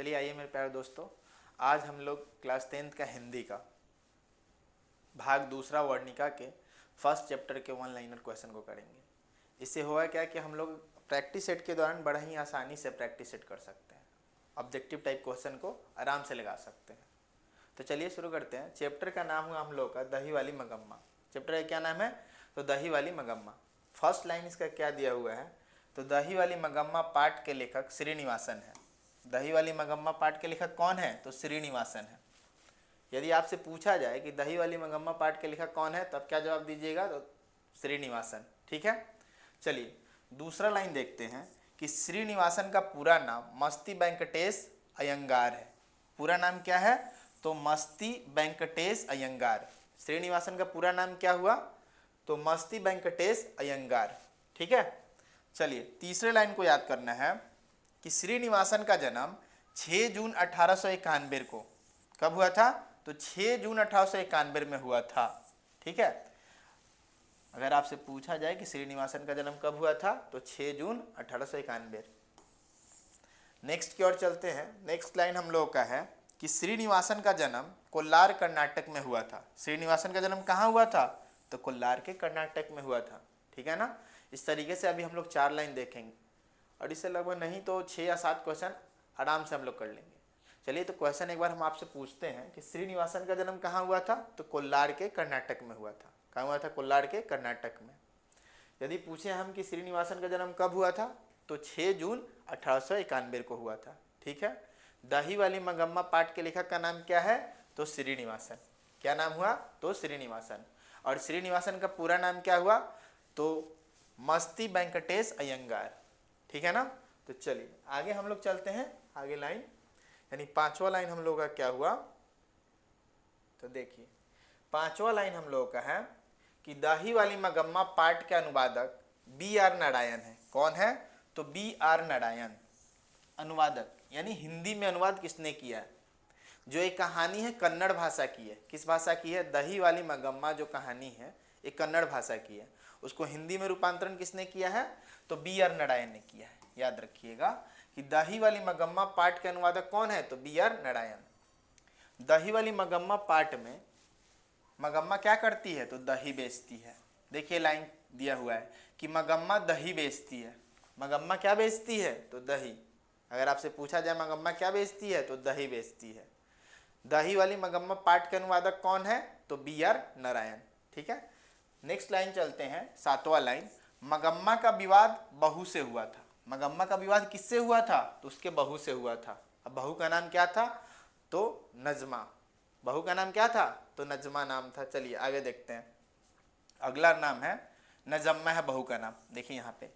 चलिए आइए मेरे प्यारे दोस्तों, आज हम लोग क्लास 10th का हिंदी का भाग दूसरा वर्णिका के फर्स्ट चैप्टर के वन लाइनर क्वेश्चन को करेंगे। इससे हुआ क्या कि हम लोग प्रैक्टिस सेट के दौरान बड़ा ही आसानी से प्रैक्टिस सेट कर सकते हैं, ऑब्जेक्टिव टाइप क्वेश्चन को आराम से लगा सकते हैं। तो चलिए शुरू करते हैं। चैप्टर का नाम हुआ हम लोग का दही वाली मगम्मा। चैप्टर का क्या नाम है? तो दही वाली मगम्मा। फर्स्ट लाइन इसका क्या दिया हुआ है? तो दही वाली मगम्मा पाठ के लेखक श्रीनिवासन है। दही वाली मगम्मा पाठ के लेखक कौन है? तो श्रीनिवासन है। यदि आपसे पूछा जाए कि दही वाली मगम्मा पाठ के लेखक कौन है, तब क्या जवाब दीजिएगा? तो श्रीनिवासन। ठीक है, चलिए दूसरा लाइन देखते हैं कि श्रीनिवासन का पूरा नाम मस्ती वेंकटेश अयंगार है। पूरा नाम क्या है? तो मस्ती वेंकटेश अयंगार। श्रीनिवासन का पूरा नाम क्या हुआ? तो मस्ती वेंकटेश अयंगार। ठीक है, चलिए तीसरे लाइन को याद करना है कि श्रीनिवासन का जन्म 6 जून 1891 को कब हुआ था? तो 6 जून 1891 में हुआ था। ठीक है, अगर आपसे पूछा जाए कि श्रीनिवासन का जन्म कब हुआ था, तो 6 जून 1891। नेक्स्ट की ओर चलते हैं। नेक्स्ट लाइन हम लोगों का है कि श्रीनिवासन का जन्म कोल्लार कर्नाटक में हुआ था। श्रीनिवासन का जन्म कहाँ हुआ था? तो कोल्लार के कर्नाटक में हुआ था। ठीक है ना। इस तरीके से अभी हम लोग 4 लाइन देखेंगे और इससे लगभग नहीं तो 6 या 7 क्वेश्चन आराम से हम लोग कर लेंगे। चलिए तो क्वेश्चन एक बार हम आपसे पूछते हैं कि श्रीनिवासन का जन्म कहाँ हुआ था? तो कोल्लार के कर्नाटक में हुआ था। कहाँ हुआ था? कोल्लार के कर्नाटक में। यदि पूछे हम कि श्रीनिवासन का जन्म कब हुआ था, तो 6 जून 1891 को हुआ था। ठीक है, दही वाली मगम्मा पाठ के लेखक का नाम क्या है? तो श्रीनिवासन। क्या नाम हुआ? तो श्रीनिवासन। और श्रीनिवासन का पूरा नाम क्या हुआ? तो मस्ती वेंकटेश अयंगार। ठीक है ना। तो चलिए आगे हम लोग चलते हैं। आगे लाइन यानी 5वां लाइन हम लोग का क्या हुआ? तो देखिए 5वां लाइन हम लोगों का है कि दही वाली मगम्मा पाठ के अनुवादक B.R. नारायण है। कौन है? तो B.R. नारायण अनुवादक, यानी हिंदी में अनुवाद किसने किया है? जो एक कहानी है कन्नड़ भाषा की है। किस भाषा की है? दही वाली मगम्मा जो कहानी है एक कन्नड़ भाषा की है, उसको हिंदी में रूपांतरण किसने किया है? तो B.R. नारायण ने किया है। याद रखिएगा कि दही वाली मगम्मा पाठ के अनुवादक कौन है? तो B.R. नारायण। दही वाली मगम्मा पाठ में मगम्मा क्या करती है? तो दही बेचती है। देखिए लाइन दिया हुआ है कि मगम्मा दही बेचती है। मगम्मा क्या बेचती है? तो दही। अगर आपसे पूछा जाए मगम्मा क्या बेचती है, तो दही बेचती है। दही वाली मगम्मा पाठ के अनुवादक कौन है? तो B.R. नारायण। ठीक है, नेक्स्ट लाइन चलते हैं। 7वां लाइन, मगम्मा का विवाद बहू से हुआ था। मगम्मा का विवाद किससे हुआ था? तो उसके बहू से हुआ था। अब बहू का नाम क्या था? तो नजमा। बहू का नाम क्या था? तो नजमा नाम था। चलिए आगे देखते हैं। अगला नाम है नजम्मा है बहू का नाम। देखिए यहाँ पे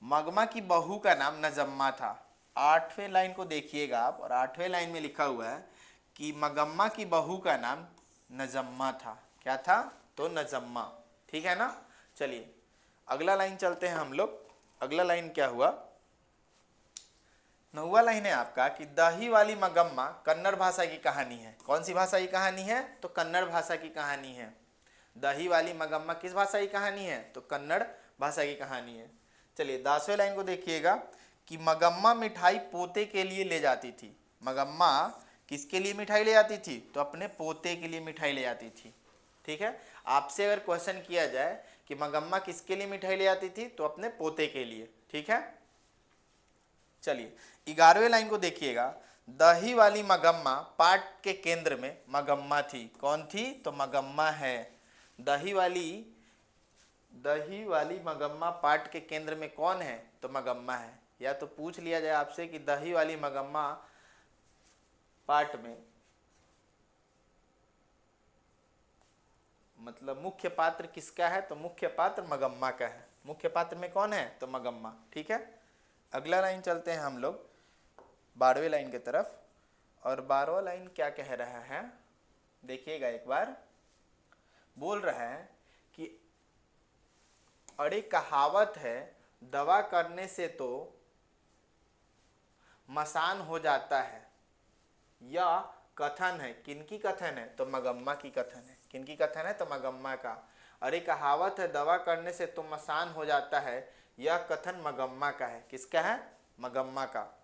मगमा की बहू का नाम नजम्मा था। 8वें लाइन को देखिएगा आप, और 8वें लाइन में लिखा हुआ है कि मगम्मा की बहू का नाम नजम्मा था। क्या था? तो नजम्मा। ठीक है ना। चलिए अगला लाइन चलते हैं हम लोग। अगला लाइन क्या हुआ? 9वां लाइन है आपका कि दही वाली मगम्मा कन्नड़ भाषा की कहानी है। कौन सी भाषा की कहानी है? तो कन्नड़ भाषा की कहानी है। दही वाली मगम्मा किस भाषा की कहानी है? तो कन्नड़ भाषा की कहानी है। चलिए 10वें लाइन को देखिएगा कि मगम्मा मिठाई पोते के लिए ले जाती थी। मगम्मा किसके लिए मिठाई ले जाती थी? तो अपने पोते के लिए मिठाई ले जाती थी। ठीक है, आपसे अगर क्वेश्चन किया जाए कि मगम्मा किसके लिए मिठाई ले जाती थी, तो अपने पोते के लिए। ठीक है, चलिए 11वें लाइन को देखिएगा। दही वाली मगम्मा पाठ के केंद्र में मगम्मा थी। कौन थी? तो मगम्मा है। दही वाली मगम्मा पाठ के केंद्र में कौन है? तो मगम्मा है। या तो पूछ लिया जाए आपसे कि दही वाली मगम्मा पाठ में मतलब मुख्य पात्र किसका है? तो मुख्य पात्र मगम्मा का है। मुख्य पात्र में कौन है? तो मगम्मा। ठीक है, अगला लाइन चलते हैं हम लोग 12वें लाइन की तरफ। और 12वां लाइन क्या कह रहा है? देखिएगा एक बार। बोल रहा है कि अरे कहावत है दवा करने से तो मसान हो जाता है। यह कथन है। किनकी कथन है? तो मगम्मा की कथन है। किनकी कथन है? तो मगम्मा का। अरे कहावत है दवा करने से तो मसान हो जाता है, यह कथन मगम्मा का है। किसका है? मगम्मा का।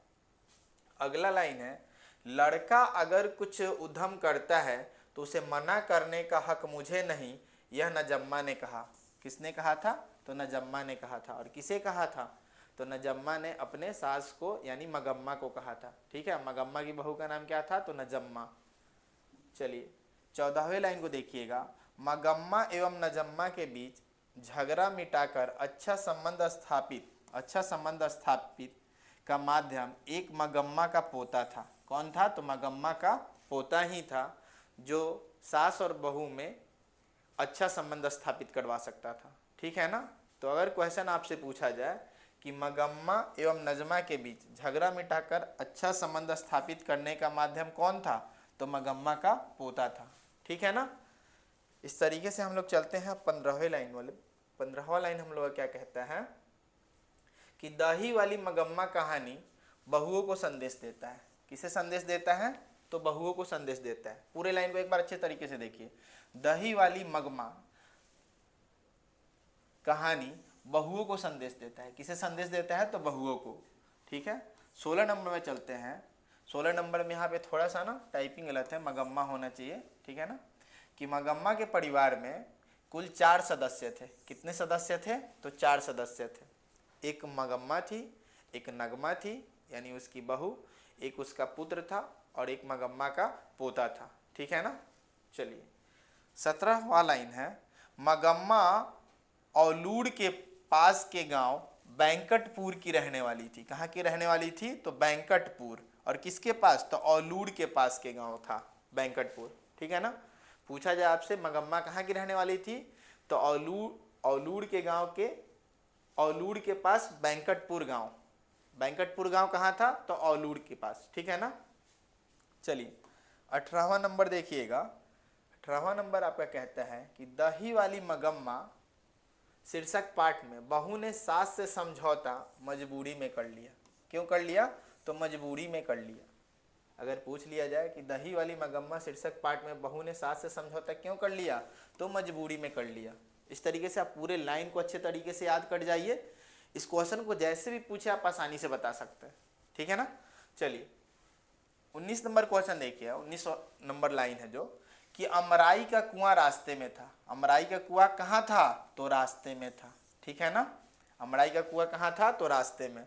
अगला लाइन है, लड़का अगर कुछ उद्यम करता है तो उसे मना करने का हक मुझे नहीं, यह नजम्मा ने कहा। किसने कहा था? तो नजम्मा ने कहा था। और किसे कहा था? तो नजम्मा ने अपने सास को यानी मगम्मा को कहा था। ठीक है, मगम्मा की बहू का नाम क्या था? तो नजम्मा। चलिए 14वें लाइन को देखिएगा, मगम्मा एवं नजम्मा के बीच झगड़ा मिटाकर अच्छा संबंध स्थापित का माध्यम एक मगम्मा का पोता था। कौन था? तो मगम्मा का पोता ही था जो सास और बहू में अच्छा संबंध स्थापित करवा सकता था। ठीक है ना। तो अगर क्वेश्चन आपसे पूछा जाए कि मगम्मा एवं नजमा के बीच झगड़ा मिटाकर अच्छा संबंध स्थापित करने का माध्यम कौन था? तो मगम्मा का पोता था। ठीक है ना। इस तरीके से हम लोग चलते हैं 15वें लाइन वाले। 15वां लाइन हम लोग क्या कहता है कि दही वाली मगम्मा कहानी बहुओं को संदेश देता है। किसे संदेश देता है? तो बहुओं को संदेश देता है। पूरे लाइन को एक बार अच्छे तरीके से देखिए, दही वाली मगमा कहानी बहुओं को संदेश देता है। किसे संदेश देता है? तो बहुओं को। ठीक है, 16 नंबर में चलते हैं। 16 नंबर में यहाँ पे थोड़ा सा ना टाइपिंग गलत है, मगम्मा होना चाहिए। ठीक है ना, कि मगम्मा के परिवार में कुल 4 सदस्य थे। कितने सदस्य थे? तो 4 सदस्य थे। एक मगम्मा थी, एक नगमा थी यानी उसकी बहू, एक उसका पुत्र था और एक मगम्मा का पोता था। ठीक है ना। चलिए 17वां लाइन है, मगम्मा औलूड़ के पास के गांव बैंकटपुर की रहने वाली थी। कहाँ की रहने वाली थी? तो बैंकटपुर। और किसके पास? तो औलूड़ के पास के गांव था बैंकटपुर। ठीक है ना। पूछा जाए आपसे मगम्मा कहाँ की रहने वाली थी? तो औलूड़ के गांव के, औलूड़ के पास बैंकटपुर गांव। बैंकटपुर गांव कहाँ था? तो औलूड़ के पास। ठीक है ना। चलिए 18वां नंबर देखिएगा। 18वां नंबर आपका कहता है कि दही वाली मगम्मा शीर्षक पाठ में बहू ने सास से समझौता मजबूरी में कर लिया। क्यों कर लिया? तो मजबूरी में कर लिया। अगर पूछ लिया जाए कि दही वाली मगम्मा शीर्षक पाठ में बहू ने सास से समझौता क्यों कर लिया? तो मजबूरी में कर लिया। इस तरीके से आप पूरे लाइन को अच्छे तरीके से याद कर जाइए। इस क्वेश्चन को जैसे भी पूछे आप आसानी से बता सकते हैं। ठीक है ना। चलिए 19 नंबर क्वेश्चन देखिए। 19 नंबर लाइन है जो कि अमराई का कुआं रास्ते में था। अमराई का कुआं कहाँ था? तो रास्ते में था। ठीक है ना। अमराई का कुआं कहाँ था? तो रास्ते में।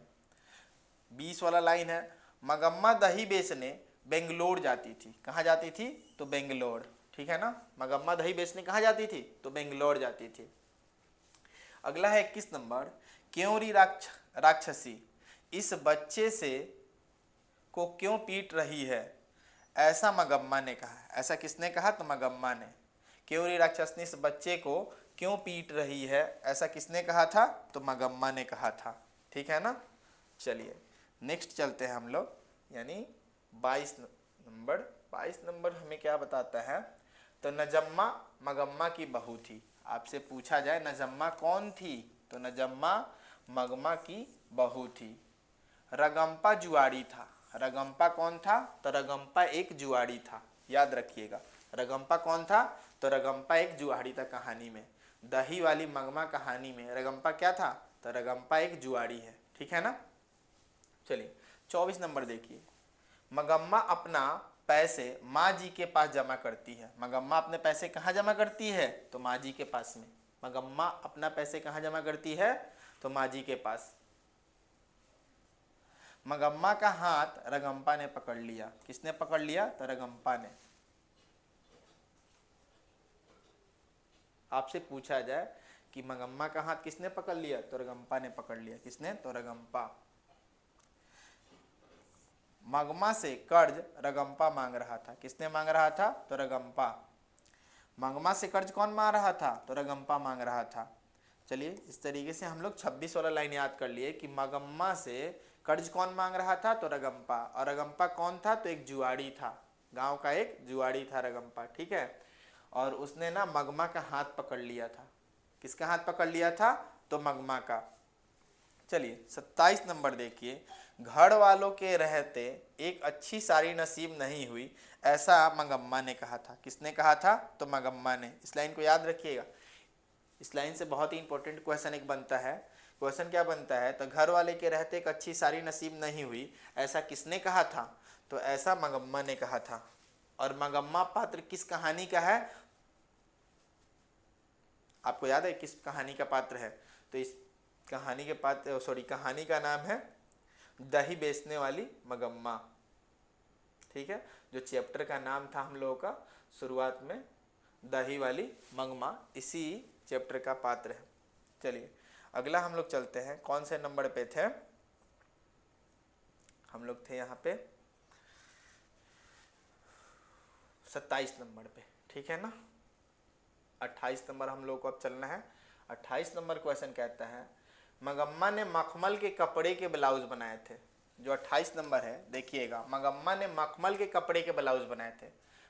20 वाला लाइन है, मगम्मा दही बेचने बेंगलोर जाती थी। कहाँ जाती थी? तो बेंगलोर। ठीक है ना। मगम्मा दही बेचने कहाँ जाती थी? तो बेंगलोर जाती थी। अगला है 21 नंबर, क्यों राक्षसी इस बच्चे से को क्यों पीट रही है, ऐसा मगम्मा ने कहा। ऐसा किसने कहा? तो मगम्मा ने। क्यों राक्षसनी इस बच्चे को क्यों पीट रही है, ऐसा किसने कहा था? तो मगम्मा ने कहा था। ठीक है ना। चलिए नेक्स्ट चलते हैं हम लोग, यानी 22 नंबर। 22 नंबर हमें क्या बताता है? तो नजम्मा मगम्मा की बहू थी। आपसे पूछा जाए नजम्मा कौन थी? तो नजम्मा मगमा की बहू थी। रगम्पा जुआड़ी था। रगम्पा कौन था? तो रगम्पा एक जुआड़ी था। याद रखिएगा, रगम्पा कौन था? तो रगम्पा एक जुआड़ी था। कहानी में, दही वाली मगमा कहानी में रगम्पा क्या था? तो रगम्पा एक जुआड़ी है। ठीक है ना। चलिए 24 नंबर देखिए, मगम्मा अपना पैसे माँ जी के पास जमा करती है। मगम्मा अपने पैसे कहाँ जमा करती है? तो माँ जी के पास में। मगम्मा अपना पैसे कहाँ जमा करती है? तो माँ जी के पास। मगम्मा का हाथ रगम्पा ने पकड़ लिया। किसने पकड़ लिया? तो रगम्पा ने। आपसे पूछा जाए कि मगम्मा का हाथ किसने पकड़ लिया? तो रगम्पा ने पकड़ लिया। किसने? तो रगम्पा। मगमा से कर्ज रगम्पा मांग रहा था। किसने मांग रहा था? तो रगम्पा। मगमा से कर्ज कौन मांग रहा था? तो रगम्पा मांग रहा था। चलिए इस तरीके से हम लोग 26 वाला लाइन याद कर लिए कि मगम्मा से कर्ज कौन मांग रहा था? तो रगम्पा। और रगम्पा कौन था? तो एक जुआड़ी था, गांव का एक जुआड़ी था रगम्पा। ठीक है। और उसने ना मगमा का हाथ पकड़ लिया था। किसका हाथ पकड़ लिया था? तो मगमा का। चलिए 27 नंबर देखिए, घर वालों के रहते एक अच्छी सारी नसीब नहीं हुई, ऐसा मगम्मा ने कहा था। किसने कहा था? तो मगम्मा ने। इस लाइन को याद रखिएगा। इस लाइन से बहुत ही इंपॉर्टेंट क्वेश्चन एक बनता है क्वेश्चन क्या बनता है, तो घर वाले के रहते एक अच्छी सारी नसीब नहीं हुई, ऐसा किसने कहा था, तो ऐसा मंगम्मा ने कहा था। और मंगम्मा पात्र किस कहानी का है, आपको याद है किस कहानी का पात्र है, तो इस कहानी के पात्र कहानी का नाम है दही बेचने वाली मंगम्मा। ठीक है, जो चैप्टर का नाम था हम लोगों का शुरुआत में, दही वाली मंगमा, इसी चैप्टर का पात्र है। चलिए अगला हम लोग चलते हैं, कौन से नंबर पे थे हम लोग, थे यहाँ पे 27 नंबर पे, ठीक है ना। 28 नंबर हम लोग को अब चलना है। 28 नंबर क्वेश्चन कहता है, मंगम्मा ने मखमल के कपड़े के ब्लाउज बनाए थे। जो 28 नंबर है देखिएगा, मंगम्मा ने मखमल के कपड़े के ब्लाउज बनाए थे।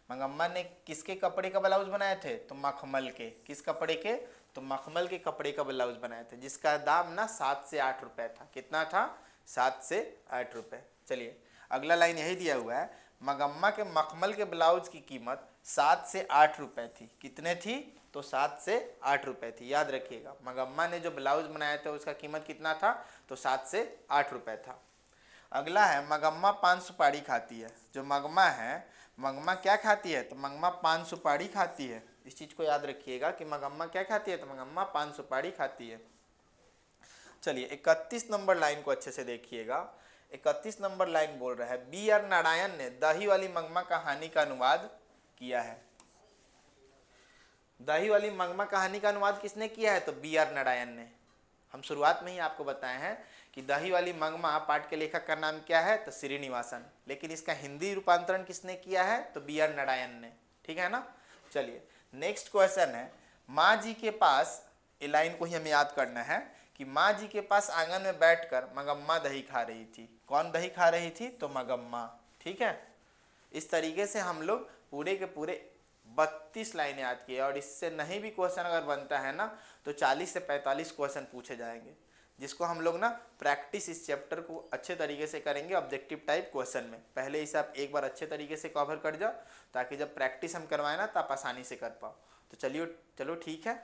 मंगम्मा ने किसके कपड़े का ब्लाउज बनाए थे, तो मखमल के। किस कपड़े के, तो मखमल के कपड़े का ब्लाउज बनाए थे, जिसका दाम ना 7 से 8 रुपए था। कितना था, 7 से 8 रुपए। चलिए अगला लाइन यही दिया हुआ है, मंगम्मा के मखमल के ब्लाउज की कीमत 7 से 8 रुपए थी। कितने थी, तो 7 से 8 रुपए थी। याद रखिएगा, मंगम्मा ने जो ब्लाउज बनाया था उसका कीमत कितना था, तो 7 से 8 रुपए था। अगला है, मंगम्मा पान सुपारी खाती है। जो मंगमा है, मंगमा क्या खाती है, तो मंगमा पान सुपारी खाती है। इस चीज को याद रखिएगा कि मंगम्मा क्या खाती है, तो मंगम्मा पान सुपारी खाती है। चलिए 31 नंबर लाइन को अच्छे से देखिएगा। 31 नंबर लाइन बोल रहा है, बी आर नारायण ने दही वाली मंगमा कहानी का अनुवाद किया है। दही वाली मंगमा कहानी का अनुवाद किसने किया है, तो बी आर नारायण ने। हम शुरुआत में ही आपको बताए हैं कि दही वाली मंगमा पाठ के लेखक का नाम क्या है, तो श्रीनिवासन। लेकिन इसका हिंदी रूपांतरण किसने किया है, तो बी आर नारायण ने। ठीक है ना। चलिए नेक्स्ट क्वेश्चन है, माँ जी के पास, ये लाइन को ही हमें याद करना है कि माँ जी के पास आंगन में बैठकर मंगम्मा दही खा रही थी। कौन दही खा रही थी, तो मंगम्मा। ठीक है, इस तरीके से हम लोग पूरे के पूरे 32 लाइन याद किए। और इससे नहीं भी क्वेश्चन अगर बनता है ना, तो 40 से 45 क्वेश्चन पूछे जाएंगे, जिसको हम लोग ना प्रैक्टिस इस चैप्टर को अच्छे तरीके से करेंगे ऑब्जेक्टिव टाइप क्वेश्चन में। पहले इसे आप एक बार अच्छे तरीके से कवर कर जाओ, ताकि जब प्रैक्टिस हम करवाएं ना, तो आप आसानी से कर पाओ। तो चलिए, चलो ठीक है,